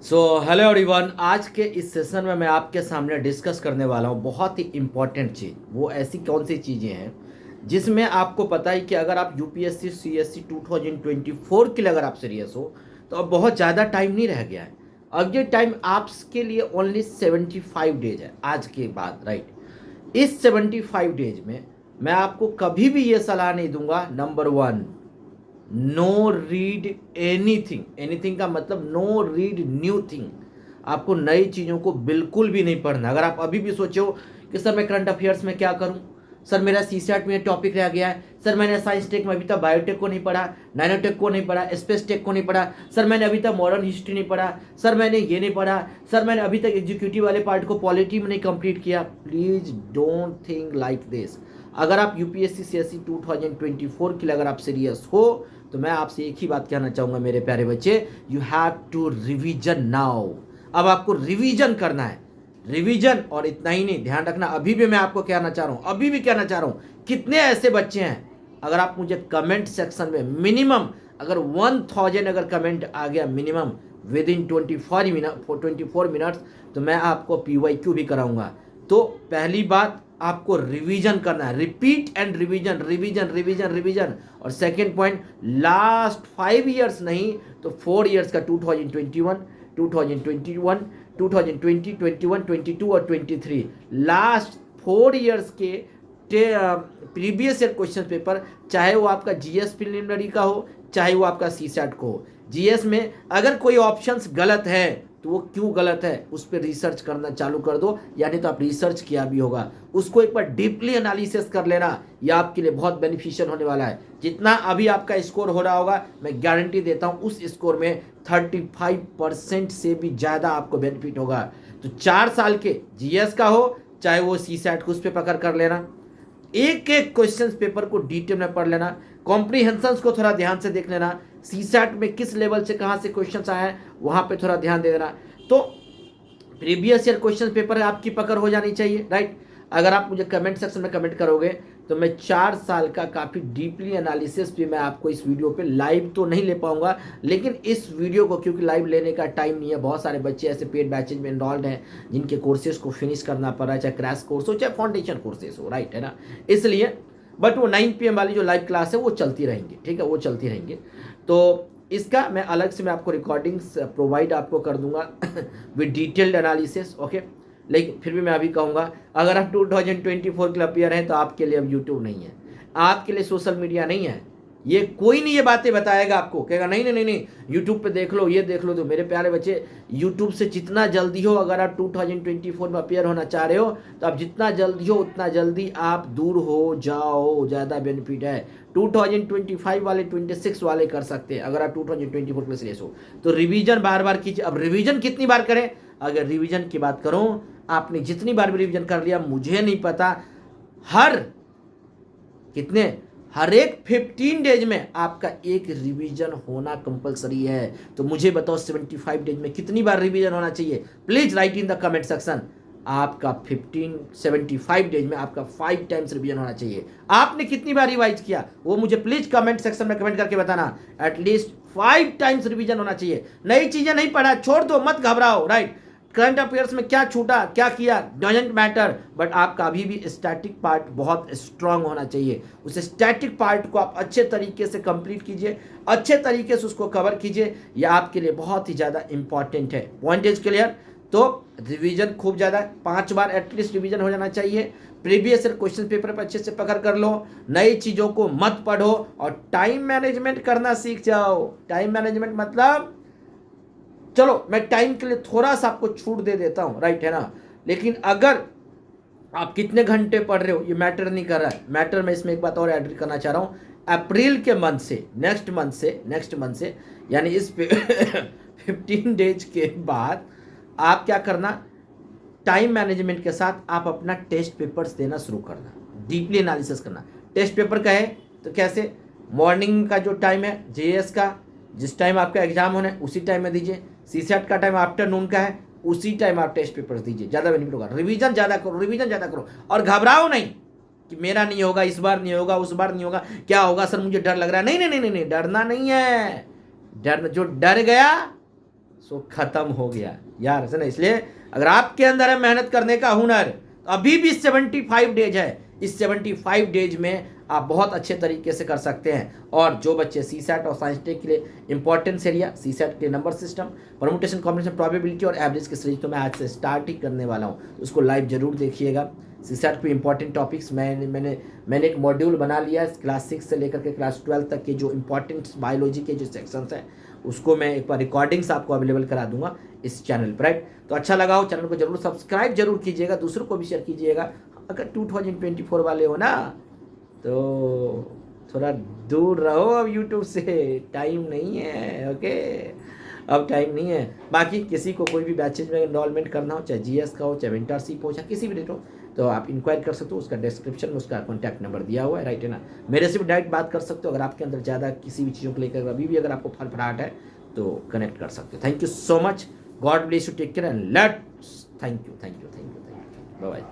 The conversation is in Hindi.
So hello everyone. आज के इस सेशन में मैं आपके सामने डिस्कस करने वाला हूँ बहुत ही इम्पॉर्टेंट चीज़। वो ऐसी कौन सी चीज़ें हैं जिसमें आपको पता है कि अगर आप यूपीएससी सीएससी 2024 के लिए अगर आप सीरियस हो तो अब बहुत ज़्यादा टाइम नहीं रह गया है। अब ये टाइम आपके लिए ओनली 75 डेज है आज के बाद, राइट। इस 75 डेज में मैं आपको कभी भी ये सलाह नहीं दूंगा। Number one, no read anything. Anything का मतलब नो रीड न्यू थिंग। आपको नई चीज़ों को बिल्कुल भी नहीं पढ़ना। अगर आप अभी भी सोचो कि सर मैं करंट अफेयर्स में क्या करूं, सर मेरा सीसैट में टॉपिक रह गया है, सर मैंने साइंस टेक में अभी तक बायोटेक को नहीं पढ़ा, नैनोटेक को नहीं पढ़ा, स्पेस टेक को नहीं पढ़ा, सर मैंने अभी तक मॉडर्न हिस्ट्री नहीं पढ़ा, सर मैंने ये नहीं पढ़ा, सर मैंने अभी तक एग्जीक्यूटिव वाले पार्ट को पॉलिटी में नहीं कंप्लीट किया। Please don't think like this. अगर आप यूपीएससी सीएससी 2024 के लिए अगर आप सीरियस हो तो मैं आपसे एक ही बात कहना चाहूंगा मेरे प्यारे बच्चे, you have to revision now. अब आपको रिवीजन करना है, रिवीजन। और इतना ही नहीं, ध्यान रखना, अभी भी मैं आपको कहना चाह रहा हूं, अभी भी कहना चाह रहा हूं, कितने ऐसे बच्चे हैं, अगर आप मुझे कमेंट सेक्शन में मिनिमम अगर 1000 अगर कमेंट आ गया मिनिमम विद इन 24 मिनट्स, तो मैं आपको PYQ भी कराऊंगा। तो पहली बात, आपको रिवीजन करना है, repeat and revision, revision revision revision. और सेकेंड पॉइंट, लास्ट 5 ईयर्स नहीं तो 4 ईयर्स का 2021, 2021, 2020, 21, 22 और 23, लास्ट 4 ईयर्स के प्रीवियस ईयर क्वेश्चन पेपर, चाहे वो आपका जीएस प्रिलिमिनरी का हो, चाहे वो आपका सीसैट को हो। जीएस में अगर कोई ऑप्शंस गलत है तो वो क्यों गलत है उस पर रिसर्च करना चालू कर दो, यानी तो आप रिसर्च किया भी होगा, उसको एक बार डीपली एनालिसिस कर लेना, ये आपके लिए बहुत बेनिफिशियल होने वाला है। जितना अभी आपका स्कोर हो रहा होगा, मैं गारंटी देता हूँ उस स्कोर में 35% से भी ज़्यादा आपको बेनिफिट होगा। तो 4 साल के जीएस का हो चाहे वो सीसैट को, उस पर पकड़ कर लेना, एक एक क्वेश्चन पेपर को डिटेल में पढ़ लेना, कॉम्प्रीहेंशन को थोड़ा ध्यान से देख लेना, सीसैट में किस लेवल से कहाँ से क्वेश्चन आए हैं वहाँ पे थोड़ा ध्यान दे देना। तो प्रीवियस ईयर क्वेश्चन पेपर आपकी पकड़ हो जानी चाहिए, राइट। अगर आप मुझे कमेंट सेक्शन में कमेंट करोगे तो मैं 4 साल का काफ़ी डीपली एनालिसिस भी मैं आपको इस वीडियो पे लाइव तो नहीं ले पाऊंगा, लेकिन इस वीडियो को क्योंकि लाइव लेने का टाइम नहीं है, बहुत सारे बच्चे ऐसे पेड बैचेज में इन्वॉल्व हैं जिनके कोर्सेज को फिनिश करना पड़ रहा है, चाहे क्रैश कोर्स हो चाहे फाउंडेशन कोर्सेज हो, राइट है ना। इसलिए बट वो 9 PM वाली जो लाइव क्लास है वो चलती रहेंगी, ठीक है, वो चलती रहेंगी। तो इसका मैं अलग से मैं आपको रिकॉर्डिंग्स प्रोवाइड आपको कर दूंगा विद डिटेल्ड एनालिसिस, ओके। लेकिन फिर भी मैं अभी कहूँगा, अगर आप 2024 के लिए अपियर हैं तो आपके लिए अब यूट्यूब नहीं है, आपके लिए सोशल मीडिया नहीं है। ये कोई नहीं ये बातें बताएगा आपको, कहेगा नहीं नहीं नहीं नहीं यूट्यूब पे देख लो, ये देख लो। तो मेरे प्यारे बच्चे, यूट्यूब से जितना जल्दी हो, अगर आप 2024 में अपियर होना चाह रहे हो तो आप जितना जल्दी हो उतना जल्दी आप दूर हो जाओ, ज़्यादा बेनिफिट है। 2025 वाले 26 वाले कर सकते हैं, अगर आप 2024 के लिए सीरियस हो तो रिवीजन बार बार कीजिए। अब रिवीजन कितनी बार करें, अगर रिवीजन की बात करूं, आपने जितनी बार भी रिवीजन कर लिया मुझे नहीं पता, हर कितने हर एक 15 डेज में आपका एक रिवीजन होना कंपलसरी है। तो मुझे बताओ 75 डेज में कितनी बार रिवीजन होना चाहिए, please right in the comment section. आपका 75 डेज में आपका 5 टाइम्स रिवीजन होना चाहिए। आपने कितनी बार रिवाइज किया वो मुझे प्लीज कमेंट सेक्शन में कमेंट करके बताना। एटलीस्ट 5 टाइम्स रिवीजन होना चाहिए। नई चीजें नहीं पढ़ा छोड़ दो, मत घबराओ, राइट। करंट अफेयर्स में क्या छूटा क्या किया डजंट मैटर, बट आपका अभी भी स्टैटिक पार्ट बहुत स्ट्रांग होना चाहिए। उस स्टैटिक पार्ट को आप अच्छे तरीके से कंप्लीट कीजिए, अच्छे तरीके से उसको कवर कीजिए, यह आपके लिए बहुत ही ज़्यादा इंपॉर्टेंट है। Point is clear. तो रिवीजन खूब ज़्यादा 5 बार एटलीस्ट रिवीजन हो जाना चाहिए। प्रीवियस ईयर क्वेश्चन पेपर पर अच्छे से पकड़ कर लो, नई चीज़ों को मत पढ़ो और टाइम मैनेजमेंट करना सीख जाओ। टाइम मैनेजमेंट मतलब, चलो मैं टाइम के लिए थोड़ा सा आपको छूट दे देता हूं, राइट है ना, लेकिन अगर आप कितने घंटे पढ़ रहे हो ये मैटर नहीं कर रहा है। मैटर मैं इसमें एक बात और ऐड करना चाह रहा हूं, अप्रैल के मंथ से नेक्स्ट मंथ से यानी इस 15 डेज के बाद आप क्या करना, टाइम मैनेजमेंट के साथ आप अपना टेस्ट पेपर्स देना शुरू करना, डीपली एनालिसिस करना। टेस्ट पेपर का है तो कैसे, मॉर्निंग का जो टाइम है जेएस का, जिस टाइम आपका एग्जाम होना है उसी टाइम में दीजिए। सीसेट का टाइम आफ्टरनून का है, उसी टाइम आप टेस्ट पेपर्स दीजिए, ज़्यादा बेनिफिट होगा। रिवीजन ज़्यादा करो, रिवीजन ज़्यादा करो और घबराओ नहीं कि मेरा नहीं होगा, इस बार नहीं होगा, उस बार नहीं होगा, क्या होगा सर मुझे डर लग रहा है। नहीं नहीं नहीं नहीं, नहीं डरना नहीं है। डर जो डर गया सो ख़त्म हो गया यार, है ना। इसलिए अगर आपके अंदर है मेहनत करने का हुनर, तो अभी भी 75 डेज है। इस 75 डेज में आप बहुत अच्छे तरीके से कर सकते हैं। और जो बच्चे सी सैट और साइंस टेक के लिए इंपॉर्टेंस एरिया, सी सैट के number system, permutation combination, probability और एवरेज की सीरीज तो मैं आज से स्टार्ट ही करने वाला हूँ, तो उसको लाइव जरूर देखिएगा। सी सैट पे इंपॉर्टेंट टॉपिक्स मैंने एक मॉड्यूल बना लिया है, क्लास 6 से लेकर के क्लास 12 तक के जो इंपॉर्टेंट बायोलॉजी के जो सेक्शंस हैं, उसको मैं एक बार रिकॉर्डिंग्स आपको अवेलेबल करा दूंगा इस चैनल पर, राइट। तो अच्छा लगा हो, चैनल को जरूर सब्सक्राइब जरूर कीजिएगा, दूसरों को भी शेयर कीजिएगा। अगर 2024 वाले हो ना, तो थोड़ा दूर रहो अब यूट्यूब से, टाइम नहीं है, ओके, अब टाइम नहीं है। बाकी किसी को कोई भी बैचेज में इनरोलमेंट करना हो, चाहे जीएस का हो, चाहे विंटरशिप हो, चाहे किसी भी डेट हो, तो आप इंक्वायर कर सकते हो। उसका डिस्क्रिप्शन में उसका कॉन्टैक्ट नंबर दिया हुआ है, राइट, है ना। मेरे से भी डायरेक्ट बात कर सकते हो। अगर आपके अंदर ज़्यादा किसी भी चीज़ों को लेकर अभी भी अगर आपको फड़फड़ाहट है, तो कनेक्ट कर सकते हो। Thank you so much, God bless you, take care and let's, thank you, bye bye.